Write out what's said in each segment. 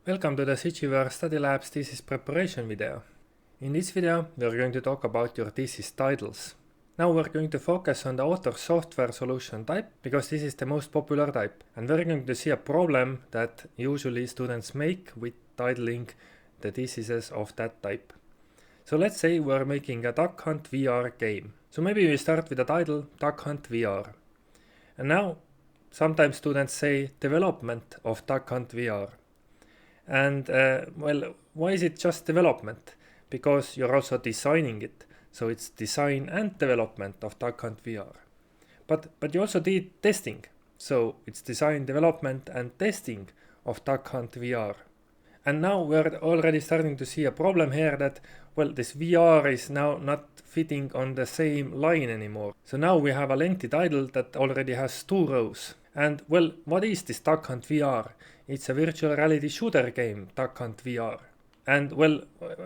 Welcome to the Sichiver Study Labs thesis preparation video. In this video, we are going to talk about your thesis titles. Now we're going to focus on the author software solution type because this is the most popular type, and we're going to see a problem that usually students make with titling the theses of that type. So let's say we're making a Duck Hunt VR game. So maybe we start with the title Duck Hunt VR. And now sometimes students say development of Duck Hunt VR. And well, why is it just development? Because you're also designing it. So it's design and development of Duck Hunt VR. But you also did testing. So it's design, development and testing of Duck Hunt VR. And now we're already starting to see a problem here that, well, this VR is now not fitting on the same line anymore. So now we have a lengthy title that already has 2 rows. And well, what is this Duck Hunt VR? It's a virtual reality shooter game, Duck Hunt VR. And well,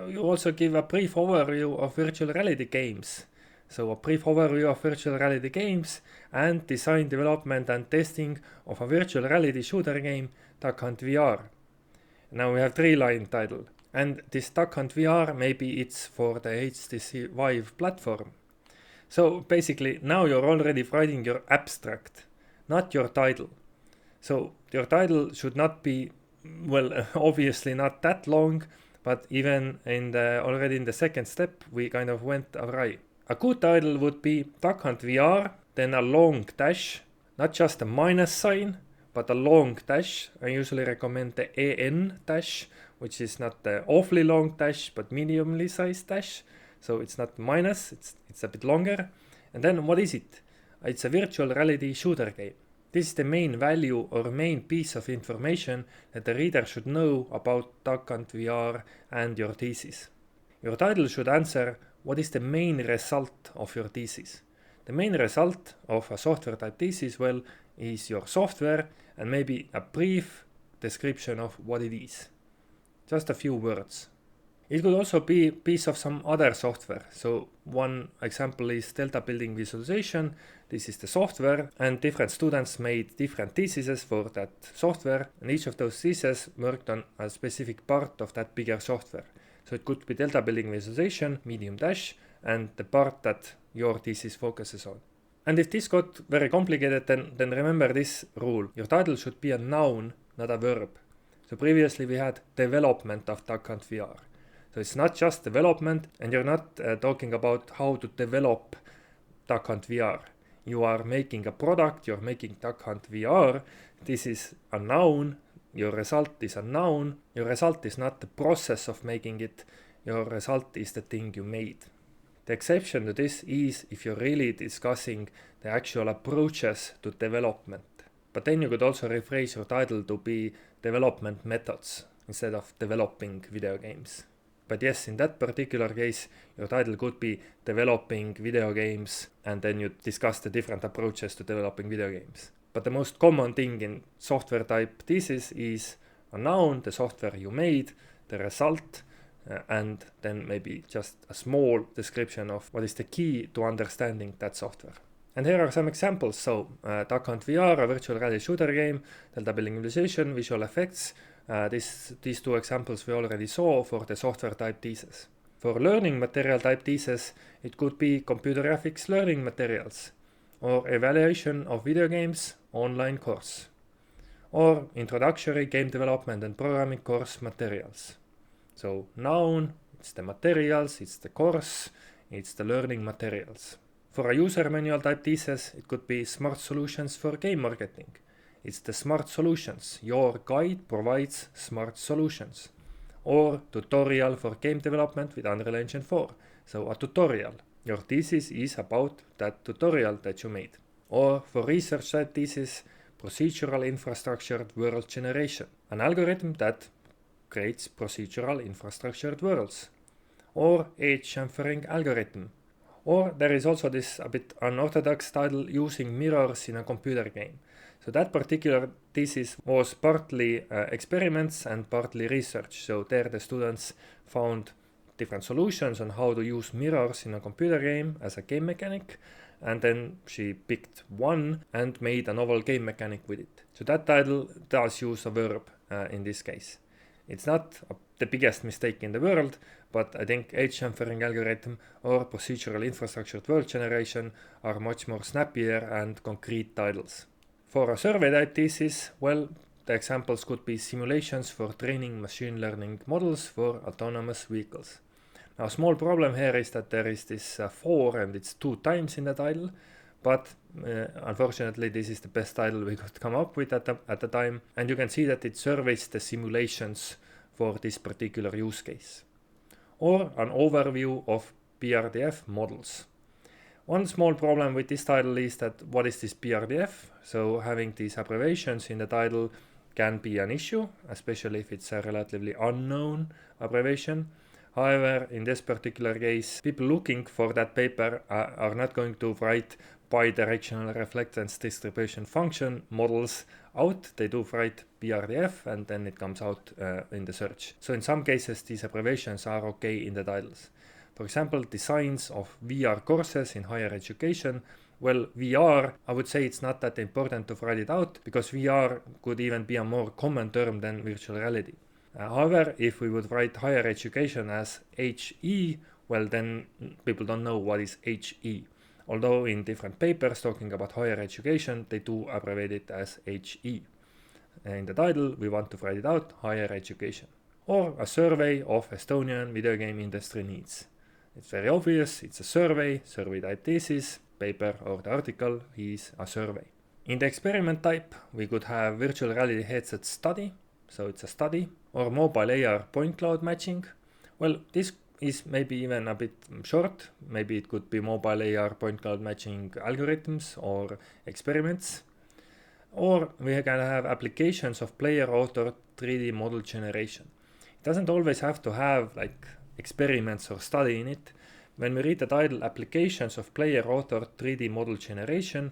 you also give a brief overview of virtual reality games. So a brief overview of virtual reality games and design, development and testing of a virtual reality shooter game, Duck Hunt VR. Now we have 3-line title. And this Duck Hunt VR, maybe it's for the HTC Vive platform. So basically, now you're already writing your abstract, not your title. So your title should not be, well, obviously not that long, but even already in the second step, we kind of went awry. A good title would be Duck Hunt VR, then a long dash, not just a minus sign, but a long dash. I usually recommend the EN dash, which is not the awfully long dash, but mediumly sized dash. So it's not minus, it's a bit longer. And then what is it? It's a virtual reality shooter game. This is the main value or main piece of information that the reader should know about Duck Hunt VR and your thesis. Your title should answer what is the main result of your thesis. The main result of a software type thesis, well, is your software and maybe a brief description of what it is. Just a few words. It could also be a piece of some other software. So one example is Delta Building Visualization. This is the software, and different students made different theses for that software, and each of those theses worked on a specific part of that bigger software. So it could be Delta Building Visualization, medium dash, and the part that your thesis focuses on. And if this got very complicated, then remember this rule. Your title should be a noun, not a verb. So previously we had development of Duck Hunt VR. So it's not just development, and you're not talking about how to develop Duck Hunt VR. You are making a product, you're making Duck Hunt VR. This is a noun, your result is a noun. Your result is not the process of making it, your result is the thing you made. The exception to this is if you're really discussing the actual approaches to development. But then you could also rephrase your title to be development methods instead of developing video games. But yes, in that particular case, your title could be developing video games, and then you discuss the different approaches to developing video games. But the most common thing in software type thesis is a noun, the software you made, the result, and then maybe just a small description of what is the key to understanding that software. And here are some examples. So Duck Hunt VR, a virtual reality shooter game, Delta Building Visualization, visual effects. These 2 examples we already saw for the software type thesis. For learning material type thesis, it could be computer graphics learning materials, or evaluation of video games online course, or introductory game development and programming course materials. So noun, it's the materials, it's the course, it's the learning materials. For a user manual type thesis, it could be smart solutions for game marketing. It's the smart solutions. Your guide provides smart solutions. Or tutorial for game development with Unreal Engine 4. So a tutorial. Your thesis is about that tutorial that you made. Or for research type thesis, procedural infrastructured world generation. An algorithm that creates procedural infrastructured worlds. Or edge chamfering algorithm. Or there is also this a bit unorthodox title, using mirrors in a computer game. So that particular thesis was partly experiments and partly research. So there the students found different solutions on how to use mirrors in a computer game as a game mechanic, and then she picked one and made a novel game mechanic with it. So that title does use a verb in this case. It's not the biggest mistake in the world, but I think H-chamfering algorithm or procedural infrastructured word generation are much more snappier and concrete titles. For a survey type thesis, well, the examples could be simulations for training machine learning models for autonomous vehicles. Now, a small problem here is that there is this 4 and it's 2 times in the title, but unfortunately this is the best title we could come up with at the time, and you can see that it surveys the simulations for this particular use case. Or an overview of BRDF models. One small problem with this title is that what is this BRDF? So having these abbreviations in the title can be an issue, especially if it's a relatively unknown abbreviation. However, in this particular case, people looking for that paper are not going to write bidirectional reflectance distribution function models out. They do write BRDF and then it comes out in the search. So in some cases, these abbreviations are okay in the titles. For example, designs of VR courses in higher education. Well, VR, I would say it's not that important to write it out because VR could even be a more common term than virtual reality. However, if we would write higher education as HE, well, then people don't know what is HE. Although in different papers talking about higher education, they do abbreviate it as HE. In the title, we want to write it out, higher education. Or a survey of Estonian video game industry needs. It's very obvious, it's a survey type thesis, paper or the article is a survey. In the experiment type, we could have virtual reality headset study, so it's a study, or mobile AR point cloud matching. Well, this is maybe even a bit short. Maybe it could be mobile AR point cloud matching algorithms or experiments. Or we can have applications of player-author 3D model generation. It doesn't always have to have like experiments or study in it. When we read the title applications of player-author 3D model generation,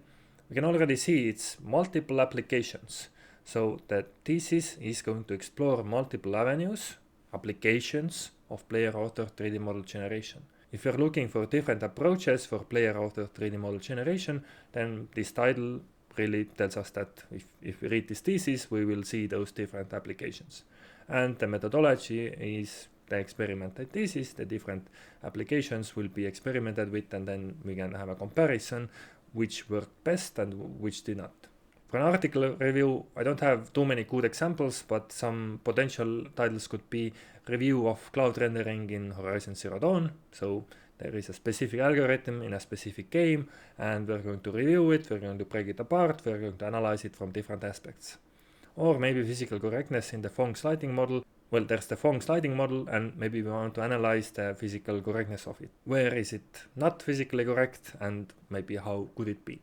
we can already see it's multiple applications. So the thesis is going to explore multiple avenues, applications of player-author 3D model generation. If you're looking for different approaches for player-author 3D model generation, then this title really tells us that if we read this thesis, we will see those different applications. And the methodology is the experimental thesis. The different applications will be experimented with, and then we can have a comparison which worked best and which did not. For an article review, I don't have too many good examples, but some potential titles could be review of cloud rendering in Horizon Zero Dawn. So there is a specific algorithm in a specific game, and we're going to review it, we're going to break it apart, we're going to analyze it from different aspects. Or maybe physical correctness in the Phong sliding model. Well, there's the Phong sliding model, and maybe we want to analyze the physical correctness of it. Where is it not physically correct, and maybe how could it be?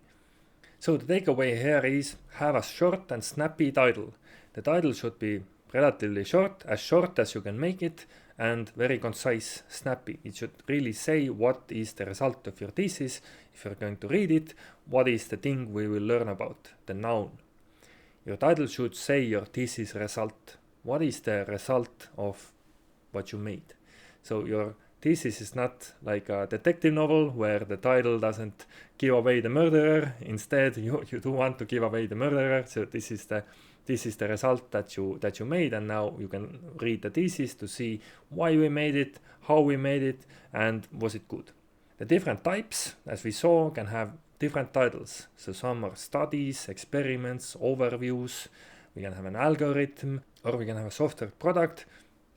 So the takeaway here is have a short and snappy title. The title should be relatively short as you can make it, and very concise, snappy. It should really say what is the result of your thesis. If you're going to read it, what is the thing we will learn about, the noun. Your title should say your thesis result. What is the result of what you made? So your thesis is not like a detective novel where the title doesn't give away the murderer. Instead, you do want to give away the murderer. So this is the result that you made, and now you can read the thesis to see why we made it, how we made it, and was it good. The different types, as we saw, can have different titles. So some are studies, experiments, overviews. We can have an algorithm, or we can have a software product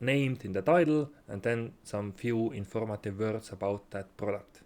named in the title, and then some few informative words about that product.